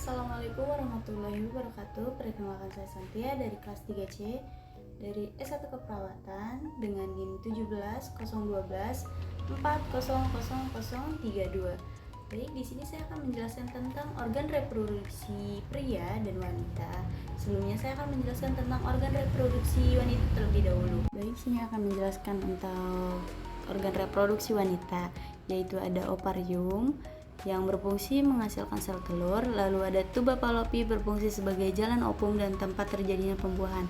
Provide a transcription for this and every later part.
Assalamualaikum warahmatullahi wabarakatuh. Perkenalkan saya Santia dari kelas 3C dari S1 Keperawatan dengan NIM 17.012.4000032. Baik, di sini saya akan menjelaskan tentang organ reproduksi pria dan wanita. Sebelumnya saya akan menjelaskan tentang organ reproduksi wanita terlebih dahulu. Baik, sini akan menjelaskan tentang organ reproduksi wanita, yaitu ada ovarium yang berfungsi menghasilkan sel telur, lalu ada tuba Fallopi berfungsi sebagai jalan opung dan tempat terjadinya pembuahan,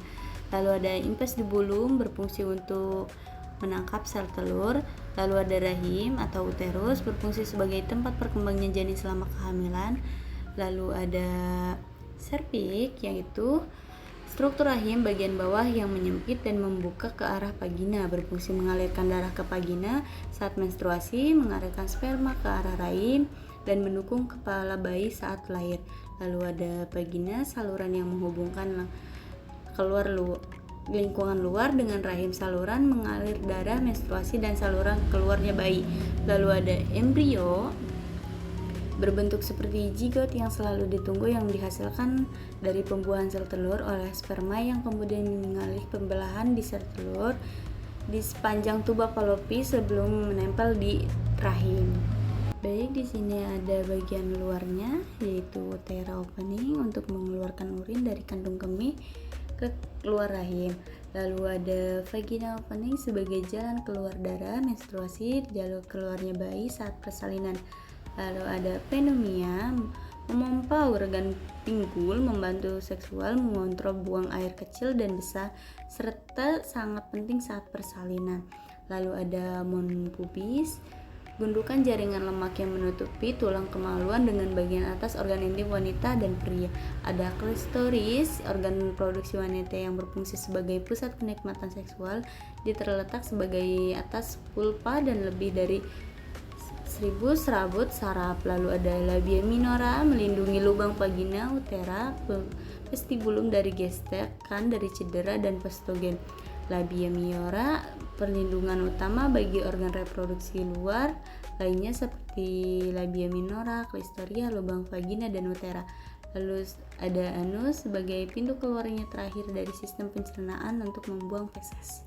lalu ada infundibulum berfungsi untuk menangkap sel telur, lalu ada rahim atau uterus berfungsi sebagai tempat perkembangan janin selama kehamilan, lalu ada serviks yaitu struktur rahim bagian bawah yang menyempit dan membuka ke arah vagina, berfungsi mengalirkan darah ke vagina saat menstruasi, mengalirkan sperma ke arah rahim, dan mendukung kepala bayi saat lahir. Lalu ada vagina, saluran yang menghubungkan lingkungan luar dengan rahim, saluran mengalir darah menstruasi dan saluran keluarnya bayi. Lalu ada embrio berbentuk seperti zigot yang selalu ditunggu, yang dihasilkan dari pembuahan sel telur oleh sperma yang kemudian mengalih pembelahan di sel telur di sepanjang tuba Fallopi sebelum menempel di rahim. Baik, di sini ada bagian luarnya yaitu utera opening untuk mengeluarkan urin dari kandung kemih ke keluar rahim. Lalu ada vagina opening sebagai jalan keluar darah menstruasi, jalur keluarnya bayi saat persalinan. Lalu ada pneumonia, memompa organ pinggul, membantu seksual, mengontrol buang air kecil dan besar, serta sangat penting saat persalinan. Lalu ada mon pubis, gundukan jaringan lemak yang menutupi tulang kemaluan dengan bagian atas organ intim wanita dan pria. Ada klitoris, organ produksi wanita yang berfungsi sebagai pusat kenikmatan seksual, terletak sebagai atas vulva dan lebih dari 1000 serabut saraf. Lalu ada labia minora, melindungi lubang vagina, utera, vestibulum dari gesekan dari cedera dan pastogen. Labia minora, perlindungan utama bagi organ reproduksi luar lainnya seperti labia minora, klistoria, lubang vagina dan utera. Lalu ada anus sebagai pintu keluarnya terakhir dari sistem pencernaan untuk membuang feses.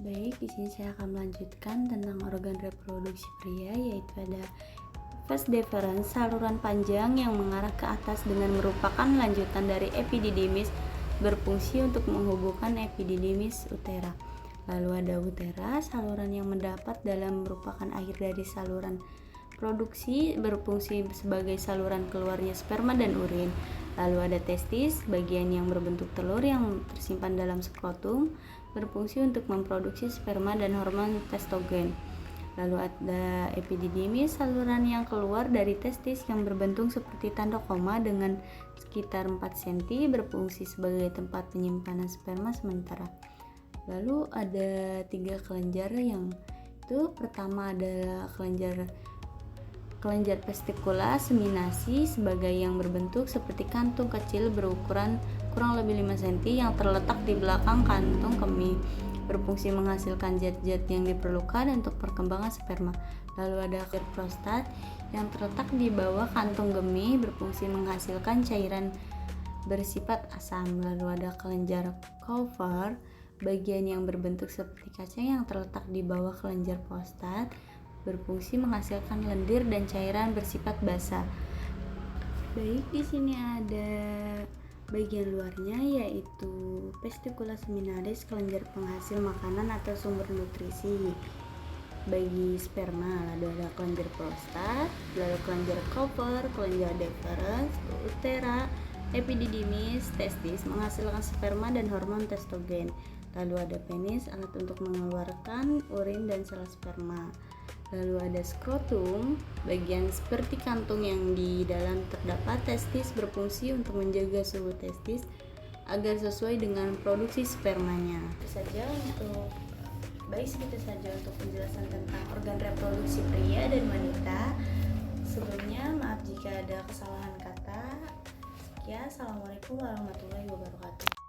Baik, di sini saya akan melanjutkan tentang organ reproduksi pria, yaitu ada vas deferens, saluran panjang yang mengarah ke atas dengan merupakan lanjutan dari epididymis, berfungsi untuk menghubungkan epididymis utera. Lalu ada utera, saluran yang mendapat dalam merupakan akhir dari saluran produksi, berfungsi sebagai saluran keluarnya sperma dan urin. Lalu ada testis, bagian yang berbentuk telur yang tersimpan dalam skrotum, berfungsi untuk memproduksi sperma dan hormon testogen. Lalu ada epididymis, saluran yang keluar dari testis yang berbentuk seperti tanda koma dengan sekitar 4 cm, berfungsi sebagai tempat penyimpanan sperma sementara. Lalu ada 3 kelenjar, yang itu pertama adalah kelenjar testikula seminasi sebagai yang berbentuk seperti kantung kecil berukuran kurang lebih 5 cm yang terletak di belakang kantung kemih, berfungsi menghasilkan zat-zat yang diperlukan untuk perkembangan sperma. Lalu ada kelenjar prostat yang terletak di bawah kantung kemih, berfungsi menghasilkan cairan bersifat asam. Lalu ada kelenjar Cooper, bagian yang berbentuk seperti kaca yang terletak di bawah kelenjar prostat, berfungsi menghasilkan lendir dan cairan bersifat basah. Baik, di sini ada bagian luarnya yaitu vesicula seminaris, kelenjar penghasil makanan atau sumber nutrisi bagi sperma. Lalu ada kelenjar prostat, lalu kelenjar Cooper, kelenjar deferens, utera, epididymis, testis menghasilkan sperma dan hormon testogen. Lalu ada penis, alat untuk mengeluarkan urin dan sel sperma. Lalu ada skrotum, bagian seperti kantung yang di dalam terdapat testis, berfungsi untuk menjaga suhu testis agar sesuai dengan produksi spermanya. Segitu saja untuk penjelasan tentang organ reproduksi pria dan wanita. Sebelumnya maaf jika ada kesalahan kata. Sekian, assalamualaikum warahmatullahi wabarakatuh.